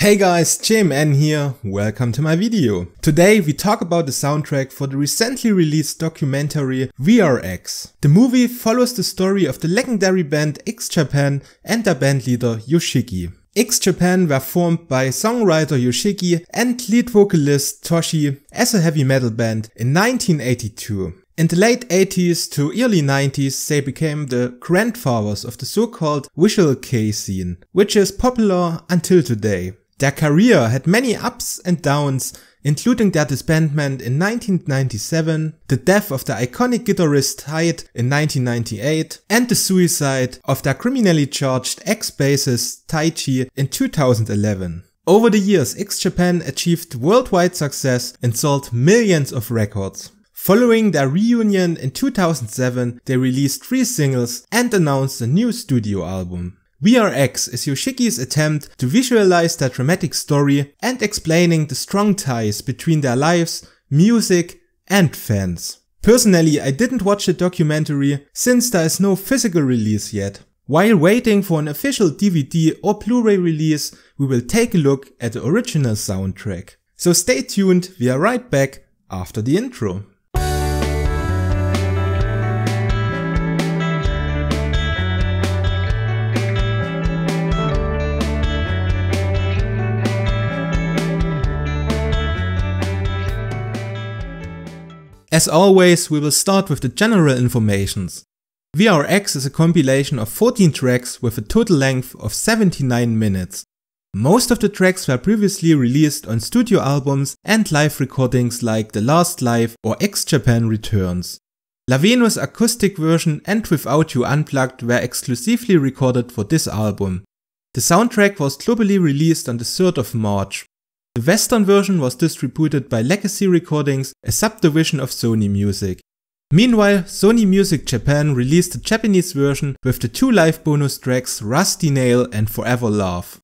Hey guys, JMN here, welcome to my video. Today we talk about the soundtrack for the recently released documentary VRX. The movie follows the story of the legendary band X Japan and their bandleader Yoshiki. X Japan were formed by songwriter Yoshiki and lead vocalist Toshi as a heavy metal band in 1982. In the late 80s to early 90s they became the grandfathers of the so-called visual kei scene, which is popular until today. Their career had many ups and downs, including their disbandment in 1997, the death of the iconic guitarist Hyde in 1998, and the suicide of their criminally charged ex-bassist Taichi in 2011. Over the years, X Japan achieved worldwide success and sold millions of records. Following their reunion in 2007, they released 3 singles and announced a new studio album. VRX is Yoshiki's attempt to visualize their dramatic story and explaining the strong ties between their lives, music and fans. Personally, I didn't watch the documentary since there is no physical release yet. While waiting for an official DVD or Blu-ray release, we will take a look at the original soundtrack. So stay tuned, we are right back after the intro. As always, we will start with the general informations. VRX is a compilation of 14 tracks with a total length of 79 minutes. Most of the tracks were previously released on studio albums and live recordings like The Last Live or X Japan Returns. La Venus acoustic version and Without You Unplugged were exclusively recorded for this album. The soundtrack was globally released on the 3rd of March. The Western version was distributed by Legacy Recordings, a subdivision of Sony Music. Meanwhile, Sony Music Japan released the Japanese version with the 2 live bonus tracks Rusty Nail and Forever Love.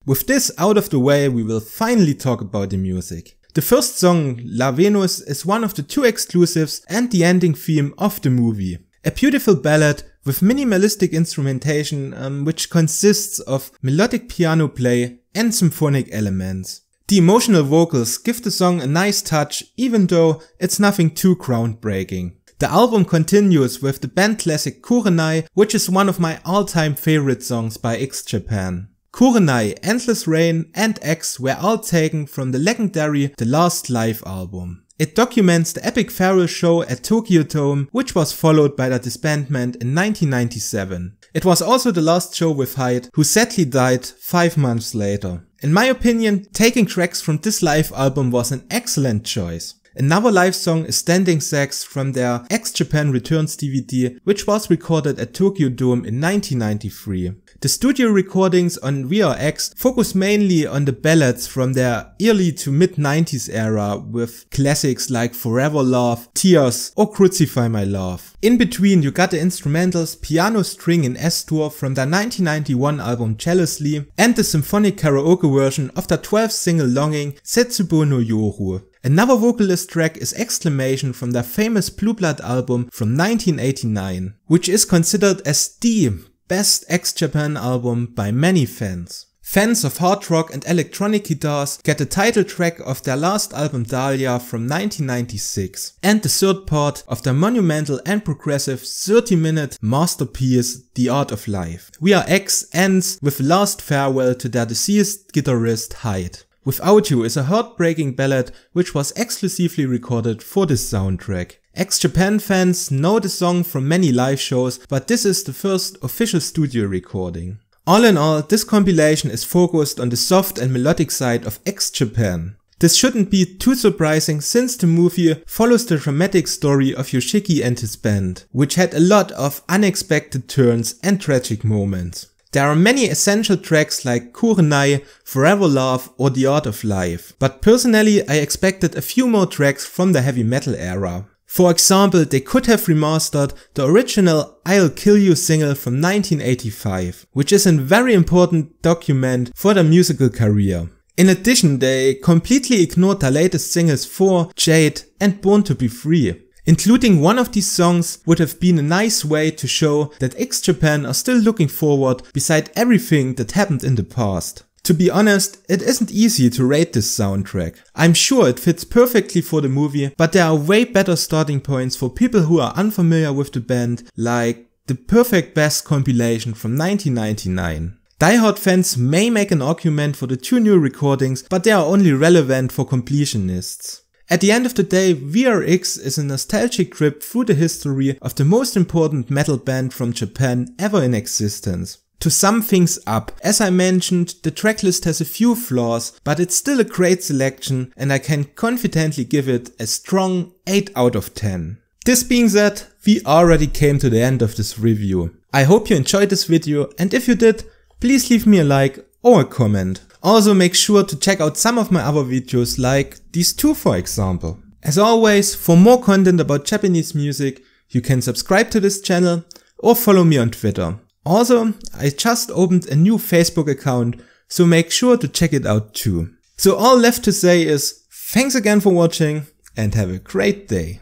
With this out of the way, we will finally talk about the music. The first song, La Venus, is one of the 2 exclusives and the ending theme of the movie. A beautiful ballad with minimalistic instrumentation which consists of melodic piano play and symphonic elements. The emotional vocals give the song a nice touch even though it's nothing too groundbreaking. The album continues with the band classic Kurenai, which is one of my all-time favorite songs by X Japan. Kurenai, Endless Rain and X were all taken from the legendary The Last Live album. It documents the epic farewell show at Tokyo Dome, which was followed by their disbandment in 1997. It was also the last show with Hyde, who sadly died 5 months later. In my opinion, taking tracks from this live album was an excellent choice. Another live song is Standing Sax from their X Japan Returns DVD, which was recorded at Tokyo Dome in 1993. The studio recordings on VRX focus mainly on the ballads from their early to mid-90s era with classics like Forever Love, Tears or Crucify My Love. In between you got the instrumentals Piano String in S-Dur from their 1991 album Jealously and the symphonic karaoke version of their 12th single Longing Setsubo no Yoru. Another vocalist track is Exclamation from their famous Blue Blood album from 1989, which is considered as the best X Japan album by many fans. Fans of hard rock and electronic guitars get the title track of their last album Dahlia from 1996 and the 3rd part of their monumental and progressive 30-minute masterpiece The Art of Life. VRX ends with a last farewell to their deceased guitarist Hyde. Without You is a heartbreaking ballad which was exclusively recorded for this soundtrack. X Japan fans know the song from many live shows, but this is the first official studio recording. All in all, this compilation is focused on the soft and melodic side of X Japan. This shouldn't be too surprising since the movie follows the dramatic story of Yoshiki and his band, which had a lot of unexpected turns and tragic moments. There are many essential tracks like Kurenai, Forever Love or The Art of Life, but personally I expected a few more tracks from the heavy metal era. For example, they could have remastered the original I'll Kill You single from 1985, which is a very important document for their musical career. In addition, they completely ignored their latest singles 4, Jade and Born to Be Free. Including one of these songs would have been a nice way to show that X Japan are still looking forward beside everything that happened in the past. To be honest, it isn't easy to rate this soundtrack. I'm sure it fits perfectly for the movie, but there are way better starting points for people who are unfamiliar with the band, like the Perfect Best compilation from 1999. Die-hard fans may make an argument for the 2 new recordings, but they are only relevant for completionists. At the end of the day, VRX is a nostalgic trip through the history of the most important metal band from Japan ever in existence. To sum things up, as I mentioned, the tracklist has a few flaws, but it's still a great selection and I can confidently give it a strong 8 out of 10. This being said, we already came to the end of this review. I hope you enjoyed this video, and if you did, please leave me a like or a comment. Also make sure to check out some of my other videos like these 2 for example. As always, for more content about Japanese music, you can subscribe to this channel or follow me on Twitter. Also, I just opened a new Facebook account, so make sure to check it out too. So all left to say is thanks again for watching and have a great day.